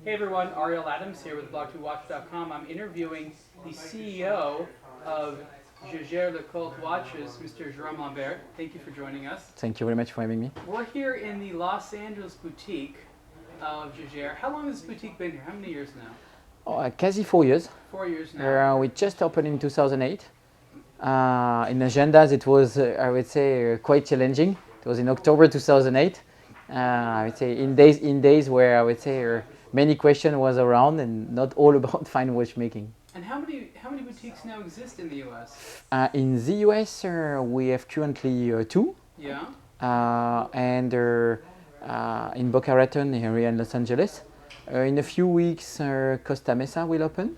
Hey everyone, Ariel Adams here with blog2watch.com. I'm interviewing the CEO of Jaeger-LeCoultre Watches, Mr. Jerome Lambert. Thank you for joining us. Thank you very much for having me. We're here in the Los Angeles boutique of Jaeger. How long has this boutique been here? How many years now? Quasi 4 years. 4 years now. We just opened in 2008. In agendas, it was, I would say, quite challenging. It was in October 2008. I would say in days where I would say many questions was around and not all about fine watchmaking. And how many boutiques now exist in the U.S.? In the US, we have currently two. Yeah. And in Boca Raton area in Los Angeles. In a few weeks, Costa Mesa will open.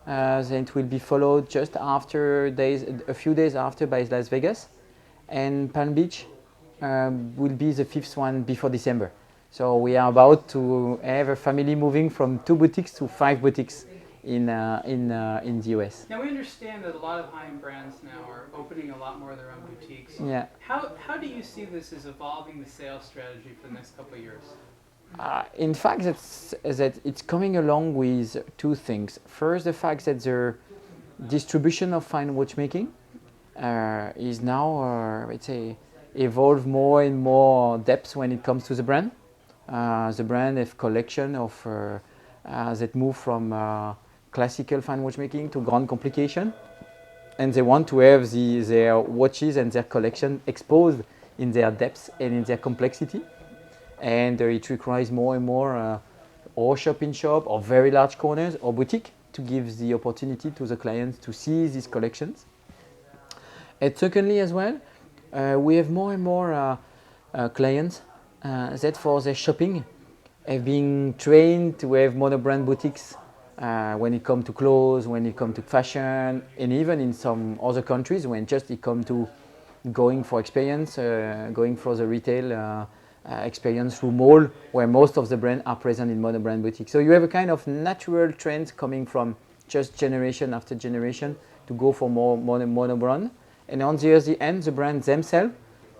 Then it will be followed just after a few days after by Las Vegas, and Palm Beach will be the fifth one before December. So we are about to have a family moving from 2 boutiques to 5 boutiques in the US. Now we understand that a lot of high-end brands now are opening a lot more of their own boutiques. Yeah. How do you see this as evolving the sales strategy for the next couple of years? In fact, that it's coming along with two things. First, the fact that the distribution of fine watchmaking is now, let's say, evolve more and more depth when it comes to the brand. The brand have collection of that move from classical fine watchmaking to grand complication, and they want to have their watches and their collection exposed in their depth and in their complexity. And it requires more and more or shop-in-shop or very large corners or boutique to give the opportunity to the clients to see these collections. And secondly as well, we have more and more clients that for their shopping have been trained to have monobrand boutiques when it comes to clothes, when it comes to fashion, and even in some other countries when just it comes to going for experience, going for the retail experience through mall, where most of the brands are present in monobrand boutiques. So you have a kind of natural trend coming from just generation after generation to go for more monobrand. And on the other end, the brands themselves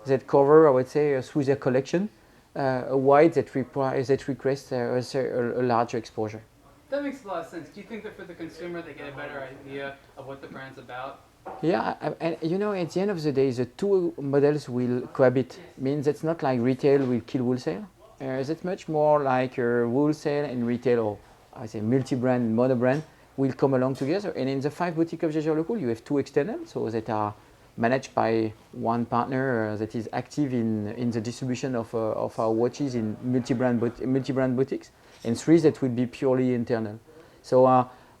that cover, I would say, through their collection, a wide that request a larger exposure. That makes a lot of sense. Do you think that for the consumer they get a better idea of what the brand's about? Yeah, and you know, at the end of the day, the two models will cohabit. Means it's not like retail will kill wholesale. It's much more like wholesale and retail, or I say multi-brand and monobrand, will come along together. And in the 5 boutiques of Jaeger-LeCoultre, you have 2 external, so that are managed by one partner that is active in the distribution of our watches in multi-brand boutiques, and 3 that will be purely internal. So,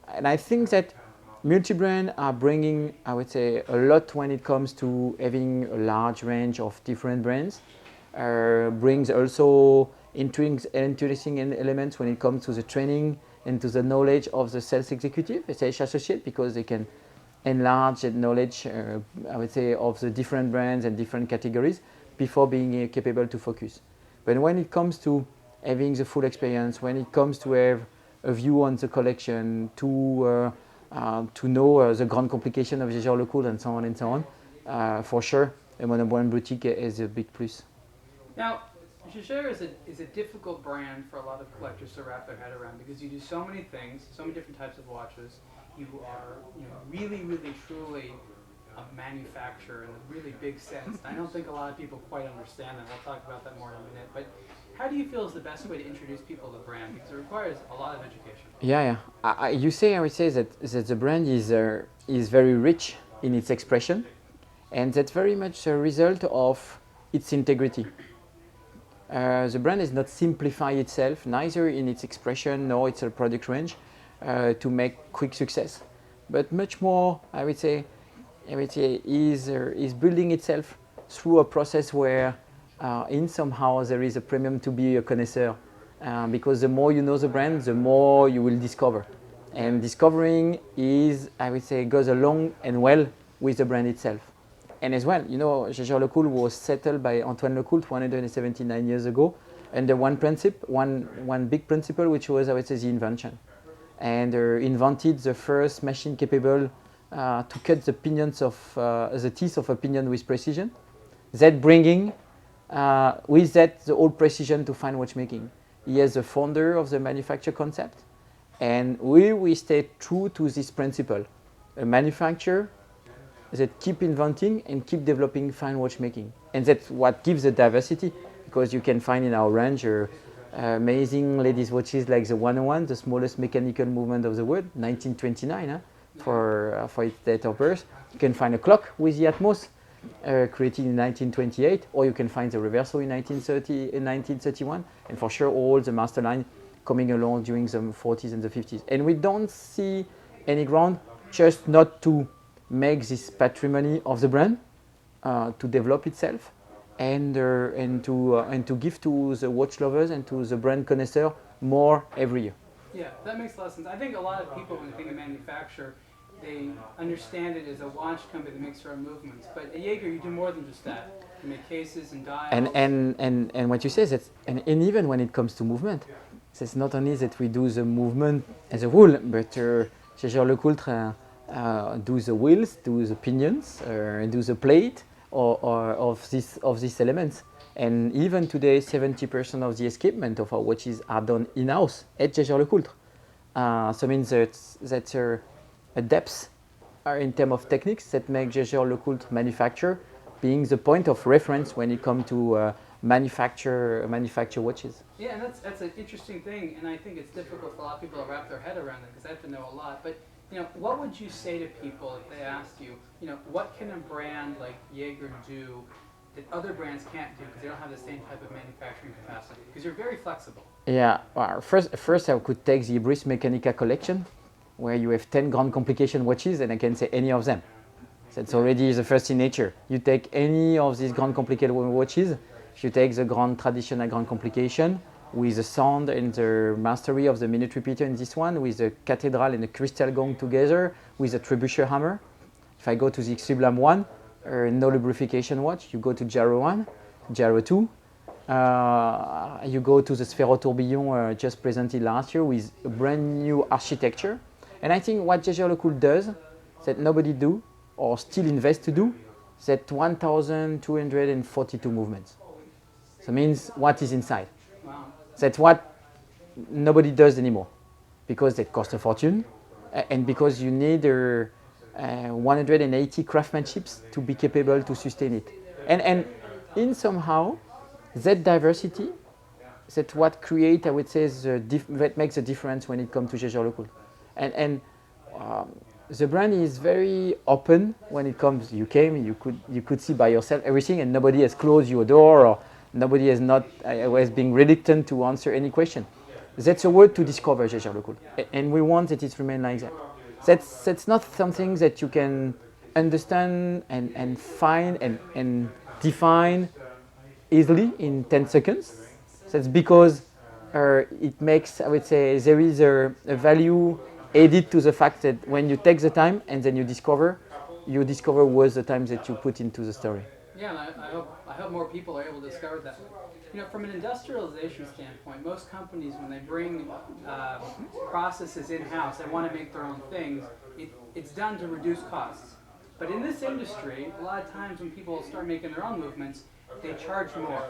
and I think that multi-brand are bringing, I would say, a lot when it comes to having a large range of different brands. Brings also interesting elements when it comes to the training and to the knowledge of the sales executive, sales associate, because they can enlarge the knowledge, I would say, of the different brands and different categories before being capable to focus. But when it comes to having the full experience, when it comes to have a view on the collection, to know the grand complication of Jaeger-LeCoultre and so on, for sure, a monobrand boutique is a big plus. Now, Jaeger is a difficult brand for a lot of collectors to wrap their head around because you do so many things, so many different types of watches. You are, really, really, truly a manufacturer in a really big sense. I don't think a lot of people quite understand that. We'll talk about that more in a minute. But how do you feel is the best way to introduce people to the brand? Because it requires a lot of education. Yeah. I would say that the brand is very rich in its expression, and that's very much a result of its integrity. The brand has not simplified itself, neither in its expression nor its product range, to make quick success, but much more, I would say, is building itself through a process where, in somehow there is a premium to be a connoisseur, because the more you know the brand, the more you will discover, and discovering is, I would say, goes along and well with the brand itself. And as well, Jaeger-LeCoultre was settled by Antoine Lecoultre 179 years ago under one big principle, which was, I would say, the invention. And invented the first machine capable to cut the pinions of the teeth of a pinion with precision. That bringing with that the old precision to fine watchmaking. He is the founder of the manufacture concept. And we stay true to this principle. A manufacturer that keep inventing and keep developing fine watchmaking. And that's what gives the diversity, because you can find in our range amazing ladies' watches like the 101, the smallest mechanical movement of the world, 1929, for its date of birth. You can find a clock with the Atmos, created in 1928, or you can find the Reverso in 1931, and for sure all the master line coming along during the 40s and the 50s. And we don't see any ground just not to make this patrimony of the brand, to develop itself, and to give to the watch lovers and to the brand connoisseur more every year. Yeah, that makes a lot of sense. I think a lot of people, when they think of manufacture, they understand it as a watch company that makes their own movements. But at Jaeger, you do more than just that. You make cases and dials. And what you say is that, and even when it comes to movement, it's not only that we do the movement as a rule, but Jaeger-LeCoultre do the wheels, do the pinions, do the plate of these elements. And even today, 70% of the escapement of our watches are done in-house at Jaeger-LeCoultre. So it means that's a depth in terms of techniques that make Jaeger-LeCoultre manufacture being the point of reference when it comes to manufacture watches. Yeah, and that's an interesting thing, and I think it's difficult for a lot of people to wrap their head around it because they have to know a lot. But what would you say to people if they asked you, what can a brand like Jaeger do that other brands can't do because they don't have the same type of manufacturing capacity? Because you're very flexible. Yeah, well, first I could take the Ibris Mechanica collection, where you have 10 Grand Complication watches, and I can say any of them. That's already the first in nature. You take any of these Grand Complicated watches, you take the Traditional Grand Complication, with the sound and the mastery of the minute repeater in this one, with the cathedral and the crystal gong together, with the trebuchet hammer. If I go to the Sublime 1, no lubrification watch, you go to Gyro 1, Gyro 2. You go to the Sphero Tourbillon just presented last year with a brand new architecture. And I think what Jaeger-LeCoultre does that nobody do or still invest to do, that 1,242 movements. So it means what is inside. Wow. That's what nobody does anymore, because it costs a fortune, and because you need 180 craftsmanships to be capable to sustain it. And in somehow, that diversity, that's what create, I would say, that makes a difference when it comes to Jaeger-LeCoultre. And the brand is very open when it comes. You came, you could see by yourself everything, and nobody has closed your door, or nobody has been reluctant to answer any question. That's a word to discover Jaeger-LeCoultre, and we want that it remain like that. That's not something that you can understand and find and define easily in 10 seconds. That's because it makes, I would say, there is a value added to the fact that when you take the time and then you discover was the time that you put into the story. Yeah, and I hope more people are able to discover it that way. From an industrialization standpoint, most companies, when they bring processes in-house, they want to make their own things. It's done to reduce costs. But in this industry, a lot of times when people start making their own movements, they charge more.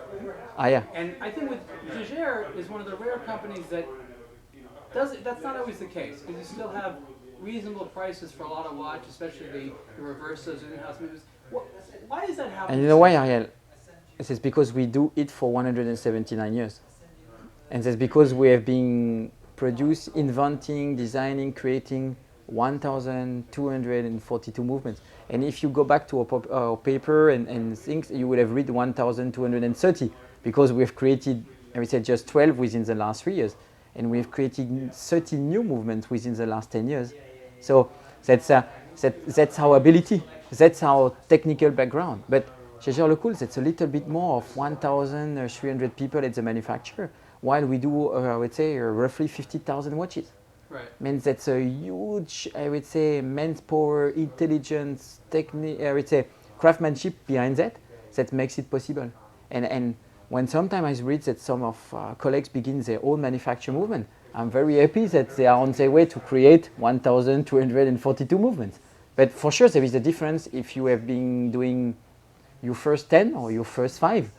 Yeah. And I think with Jaeger is one of the rare companies that that's not always the case, because you still have reasonable prices for a lot of watches, especially the Reversos and in-house movements. Why is that happening? And you know why, Ariel? It's because we do it for 179 years. And that's because we have been inventing, designing, creating 1,242 movements. And if you go back to our paper and things, you would have read 1,230, because we have created, I would say, just 12 within the last 3 years. And we've created 30 new movements within the last 10 years. So that's our ability. That's our technical background. But Jaeger-LeCoultre, that's a little bit more of 1,300 people at the manufacturer, while we do, I would say, roughly 50,000 watches. Right. Means that's a huge, I would say, manpower, intelligence, I would say, craftsmanship behind that makes it possible. And when sometimes I read that some of colleagues begin their own manufacture movement, I'm very happy that they are on their way to create 1,242 movements. But for sure, there is a difference if you have been doing your first 10 or your first 5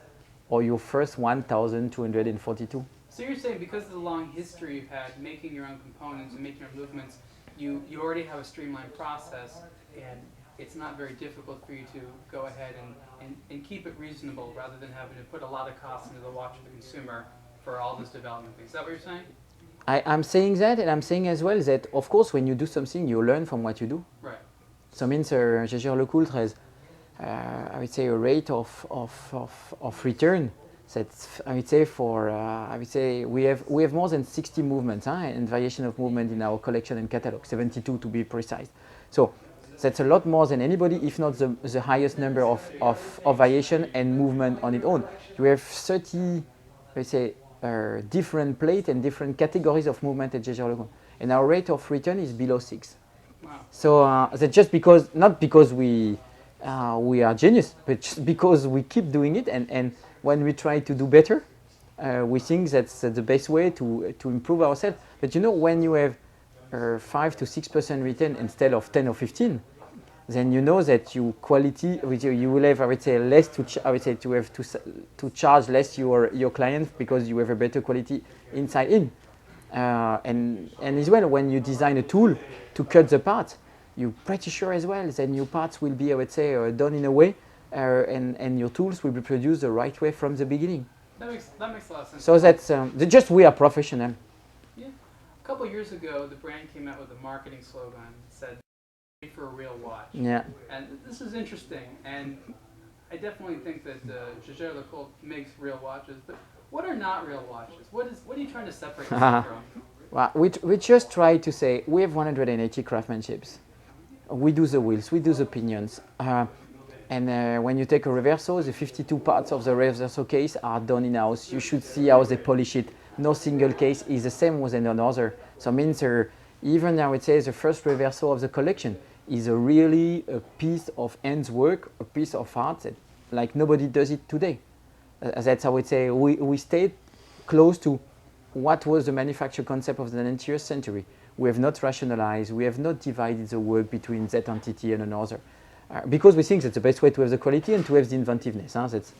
or your first 1,242. So you're saying because of the long history you've had making your own components and making your own movements, you already have a streamlined process, and it's not very difficult for you to go ahead and keep it reasonable rather than having to put a lot of cost into the watch of the consumer for all this development. Is that what you're saying? I'm saying that, and I'm saying as well that, of course, when you do something, you learn from what you do. Right. So means Jaeger-LeCoultre has, I would say, a rate of return that's, I would say, we have more than 60 movements and variation of movement in our collection and catalog, 72 to be precise. So that's a lot more than anybody, if not the highest number of variation and movement on its own. You have 30, let's say, different plate and different categories of movement at Jaeger-LeCoultre. And our rate of return is below 6. Wow. So that's just because, not because we are genius, but just because we keep doing it, and when we try to do better, we think that's the best way to improve ourselves. But you know, when you have 5 to 6% return instead of 10 or 15, then you know that you quality, you will have, I would say, less to to charge less your clients because you have a better quality inside in. And as well, when you design a tool to cut the parts, you're pretty sure as well that your parts will be, I would say, done in a way, and your tools will be produced the right way from the beginning. That makes a lot of sense. So that's just we are professional. Yeah. A couple of years ago, the brand came out with a marketing slogan that said, "Made for a real watch." Yeah. And this is interesting, and I definitely think that Jaeger-LeCoultre makes real watches, but what are not real watches? What are you trying to separate yourself from? Well, we just try to say we have 180 craftsmanships. We do the wheels, we do the pinions. And when you take a Reverso, the 52 parts of the Reverso case are done in-house. You should see how they polish it. No single case is the same as another. So it means even, I would say, the first Reverso of the collection is really a piece of hands work, a piece of art that like nobody does it today. That's, I would say, we stayed close to what was the manufacture concept of the 19th century. We have not rationalized, we have not divided the work between that entity and another. Because we think that's the best way to have the quality and to have the inventiveness. That's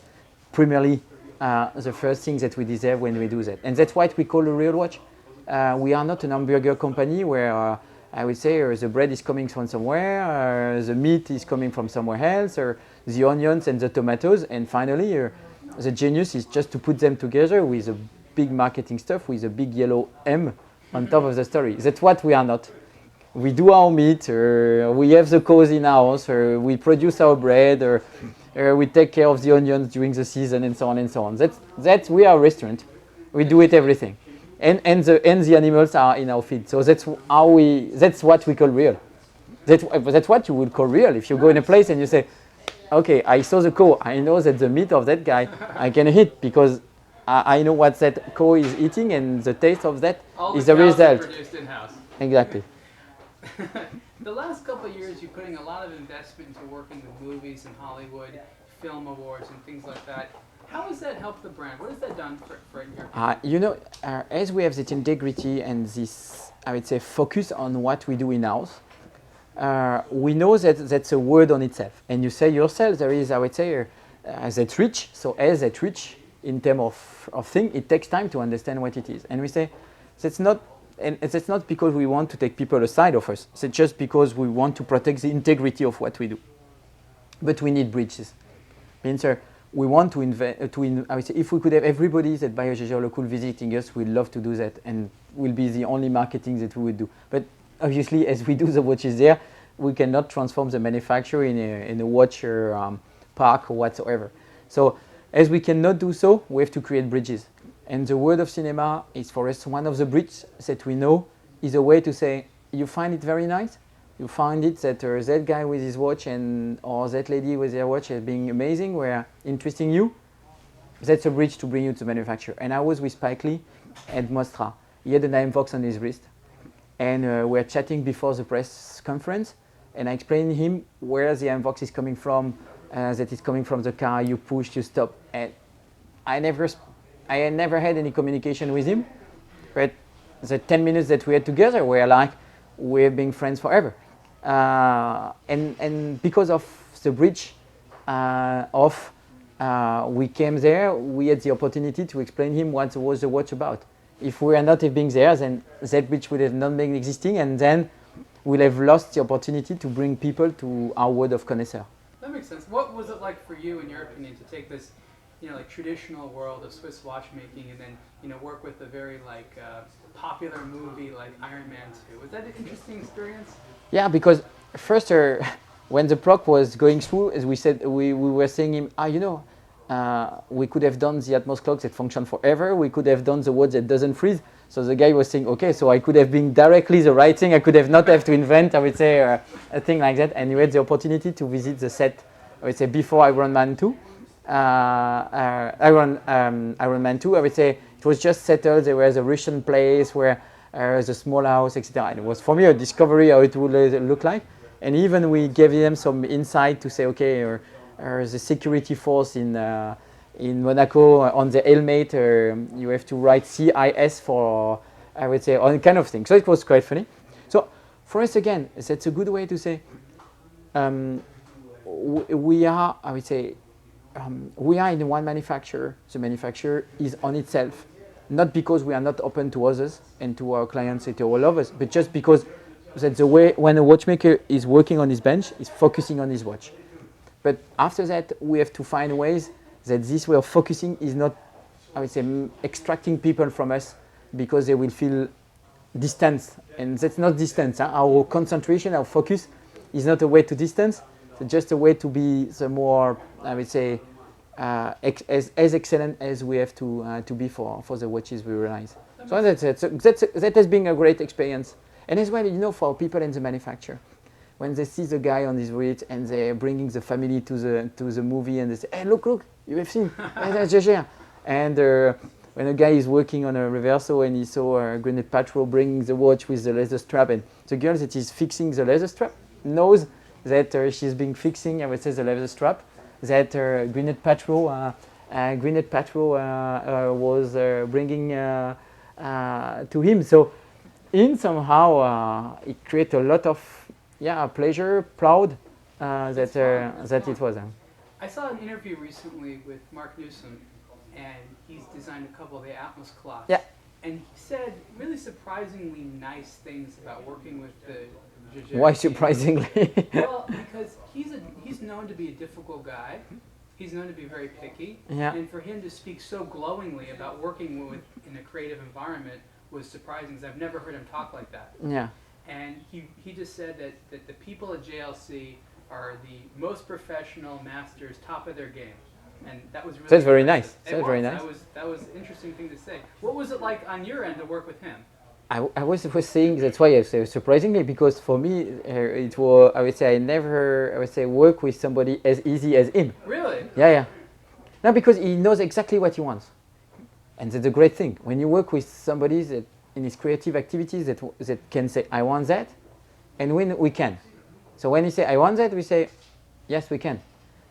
primarily the first thing that we deserve when we do that. And that's what we call a real watch. We are not an hamburger company where I would say the bread is coming from somewhere, the meat is coming from somewhere else, or the onions and the tomatoes, and finally the genius is just to put them together with a big marketing stuff with a big yellow M on top of the story. That's what we are not. We do our meat, we have the cows in house, we produce our bread, we take care of the onions during the season, and so on and so on. That's we are a restaurant. We do it everything, and the animals are in our feed. So that's what we call real. That's what you would call real. If you go in a place and you say, okay, I saw the cow, I know that the meat of that guy I can eat because I know what that cow is eating, and the taste of that is the result. Produced in-house. Exactly. The last couple of years, you're putting a lot of investment into working with movies and Hollywood, film awards, and things like that. How has that helped the brand? What has that done for your as we have that integrity and this, I would say, focus on what we do in-house, we know that that's a word on itself. And you say yourself, there is, I would say, that rich. So as that rich in terms of thing, it takes time to understand what it is. And we say, that's not because we want to take people aside of us. It's just because we want to protect the integrity of what we do. But we need bridges. Means we want to I would say, if we could have everybody that buy a Jaeger-LeCoultre visiting us, we'd love to do that, and will be the only marketing that we would do. But obviously, as we do the watches there, we cannot transform the manufacturer in a watch park or whatsoever. So as we cannot do so, we have to create bridges. And the world of cinema is for us one of the bridges that we know is a way to say, you find it very nice, you find it that that guy with his watch or that lady with their watch is being amazing, we're interesting you, that's a bridge to bring you to manufacture. And I was with Spike Lee at Mostra. He had an IMVOX on his wrist, and we're chatting before the press conference, and I explained to him where the IMVOX is coming from, that it's coming from the car, you push, you stop, and I had never had any communication with him, but the 10 minutes that we had together were like we're being friends forever. And because of the bridge of we came there, we had the opportunity to explain him what was the watch about. If we are not being there, then that which would have not been existing, and then we'll have lost the opportunity to bring people to our world of connoisseur. That makes sense. What was it like for you, in your opinion, to take this, like traditional world of Swiss watchmaking and then, work with a very popular movie like Iron Man 2? Was that an interesting experience? Yeah, because first, when the proc was going through, as we said, we were saying him, we could have done the Atmos clock that function forever. We could have done the watch that doesn't freeze. So the guy was saying, okay, so I could have been directly the right thing. I could have not have to invent, I would say, a thing like that. And we had the opportunity to visit the set, I would say, before Iron Man 2. Iron Man 2, I would say, it was just settled. There was a Russian place where the small house, etc. And it was, for me, a discovery how it would look like. And even we gave them some insight to say, okay, the security force in Monaco on the helmet, you have to write CIS for, I would say, all kind of thing. So it was quite funny. So for us, again, that's a good way to say we are, I would say, we are in one manufacturer. The manufacturer is on itself, not because we are not open to others and to our clients and to all of us, but just because that's the way when a watchmaker is working on his bench, is focusing on his watch. But after that, we have to find ways that this way of focusing is not, I would say, extracting people from us because they will feel distance. And that's not distance. Our concentration, our focus is not a way to distance. It's just a way to be the more, I would say, as excellent as we have to be for the watches we realize. So that has been a great experience. And as well, for people in the manufacturer, when they see the guy on his reach and they're bringing the family to the movie and they say, hey, look, you have seen, that's Jaeger. And when a guy is working on a Reverso and he saw Gwyneth Paltrow bringing the watch with the leather strap, and the girl that is fixing the leather strap knows that she's been fixing, I would say, the leather strap, that Gwyneth Paltrow was bringing to him. So in somehow it creates a lot of pleasure, proud that it was. I saw an interview recently with Mark Newsom, and he's designed a couple of the Atmos clocks. Yeah. And he said really surprisingly nice things about working with the Jaeger. Why surprisingly? Well, because he's known to be a difficult guy. He's known to be very picky. Yeah. And for him to speak so glowingly about working with in a creative environment was surprising, because I've never heard him talk like that. Yeah. And he just said that the people at JLC are the most professional masters, top of their game. And that was really That's very impressive. nice. That's very nice. That was an interesting thing to say. What was it like on your end to work with him? I was saying that's why I say surprisingly, because for me it was, I would say, I never, I would say, work with somebody as easy as him. Really? Yeah. No, because he knows exactly what he wants, and that's a great thing when you work with somebody that in his creative activities that can say I want that, and when we can. So when he say I want that, we say yes, we can.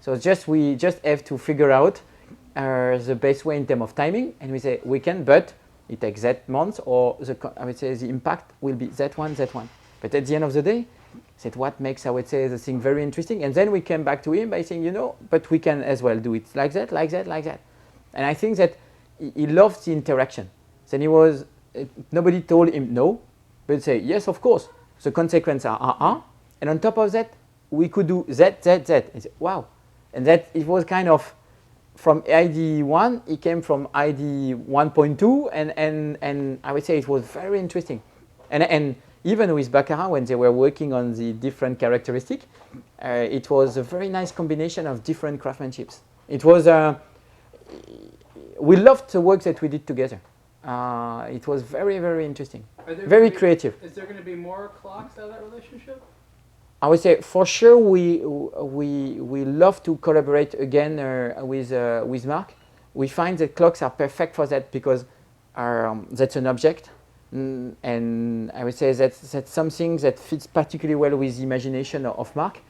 So we just have to figure out the best way in terms of timing, and we say we can, but it takes that month, or I would say the impact will be that one. But at the end of the day, that's what makes, I would say, the thing very interesting. And then we came back to him by saying, but we can as well do it like that. And I think that he loved the interaction. Then nobody told him no, but say yes, of course. The consequences are. And on top of that, we could do that. He said, wow. And that it was kind of, from ID 1, it came from ID 1.2, and I would say it was very interesting. And even with Baccarat, when they were working on the different characteristics, it was a very nice combination of different craftsmanships. It was, we loved the work that we did together. It was very, very interesting, very creative. Is there going to be more clocks out of that relationship? I would say for sure we love to collaborate again with Mark. We find that clocks are perfect for that because that's an object, and I would say that's something that fits particularly well with the imagination of Mark.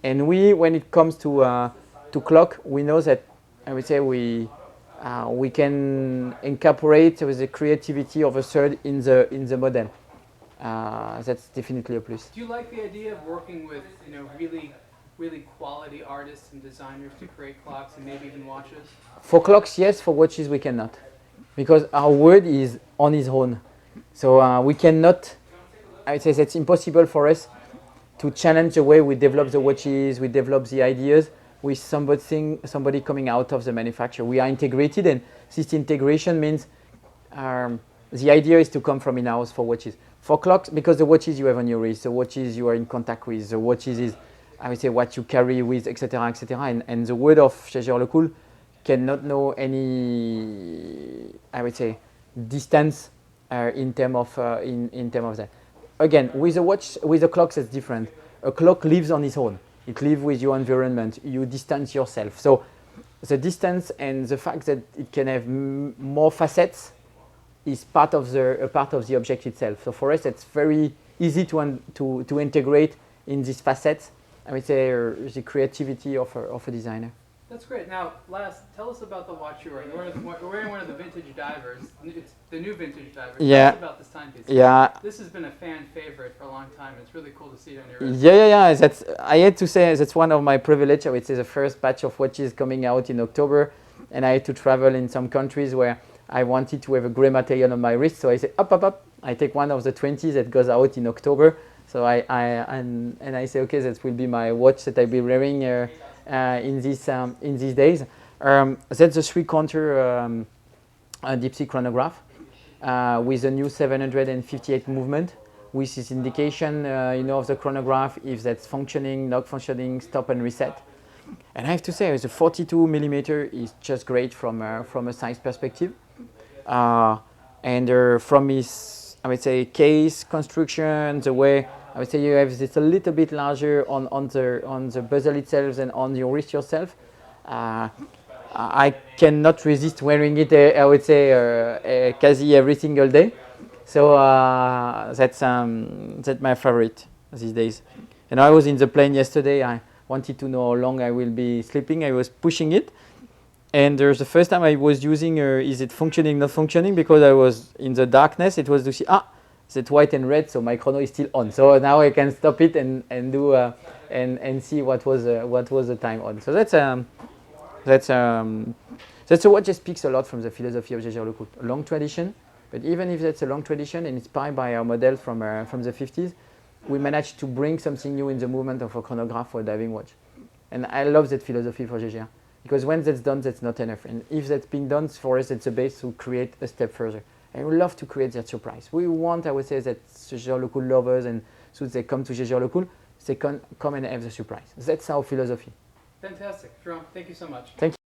And when it comes to clock, we know that I would say we can incorporate with the creativity of a third in the model. That's definitely a plus. Do you like the idea of working with really really quality artists and designers to create clocks and maybe even watches? For clocks, yes. For watches, we cannot, because our word is on its own. So we cannot. I would say that's impossible for us to challenge the way we develop the watches, we develop the ideas with somebody coming out of the manufacturer. We are integrated, and this integration means the idea is to come from in-house for watches. For clocks, because the watches you have on your wrist, the watches you are in contact with, the watches is, I would say, what you carry with, etc., etc. And the word of Jaeger-LeCoultre cannot know any, I would say, distance in terms of that. Again, with a watch, with a clock, that's different. A clock lives on its own. It lives with your environment. You distance yourself. So the distance and the fact that it can have more facets is part of the object itself. So for us, it's very easy to integrate in these facets. I would say the creativity of a designer. That's great. Now, tell us about the watch you're wearing. We're wearing one of the vintage divers. It's the new vintage diver. Yeah. Tell us about this timepiece. Yeah. This has been a fan favorite for a long time. It's really cool to see it on your wrist. Yeah. I had to say that's one of my privilege. I would say the first batch of watches coming out in October, and I had to travel in some countries where I wanted to have a gray material on my wrist. So I said, up. I take one of the 20s that goes out in October. So I say, okay, that will be my watch that I'll be wearing in these days. That's a 3-counter deep sea chronograph with a new 758 movement, with this indication, of the chronograph if that's functioning, not functioning, stop and reset. And I have to say, the 42 millimeter is just great from a size perspective, and from its, I would say, case construction, the way I would say you have this a little bit larger on the bezel itself and on your wrist yourself. I cannot resist wearing it. I would say quasi every single day. So that's my favorite these days. And I was in the plane yesterday. I wanted to know how long I will be sleeping. I was pushing it, and there's the first time I was using is it functioning, not functioning, because I was in the darkness. It was to see it's white and red, so my chrono is still on. So now I can stop it and do and see what was the time on. So that's a watch that speaks a lot from the philosophy of Jaeger-LeCoultre. A long tradition, but even if that's a long tradition and inspired by our model from the 50s, we managed to bring something new in the movement of a chronograph for a diving watch. And I love that philosophy for Jaeger, because when that's done, that's not enough. And if that's been done, for us, it's a base to create a step further. And we love to create that surprise. We want, I would say, that Jaeger-LeCoultre lovers, and so they come to Jaeger-LeCoultre, they come and have the surprise. That's our philosophy. Fantastic. Jerome, thank you so much. Thank you.